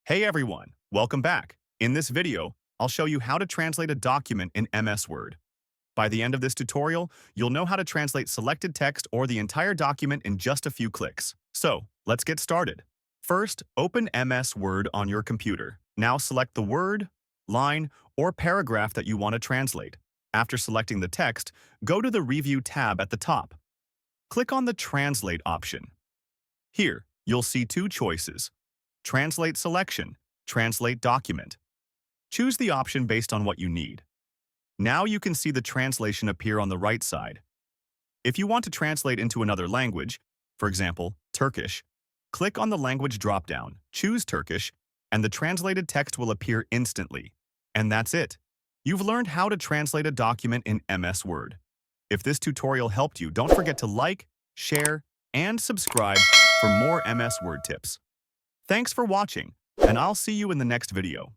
Hey everyone, welcome back. In this video, I'll show you how to translate a document in MS Word. By the end of this tutorial, you'll know how to translate selected text or the entire document in just a few clicks. So, let's get started. First, open MS Word on your computer. Now select the word, line, or paragraph that you want to translate. After selecting the text, go to the Review tab at the top. Click on the Translate option. Here, you'll see two choices: Translate Selection, Translate Document. Choose the option based on what you need. Now you can see the translation appear on the right side. If you want to translate into another language, for example, Turkish, click on the language dropdown, choose Turkish, and the translated text will appear instantly. And that's it. You've learned how to translate a document in MS Word. If this tutorial helped you, don't forget to like, share, and subscribe for more MS Word tips. Thanks for watching, and I'll see you in the next video.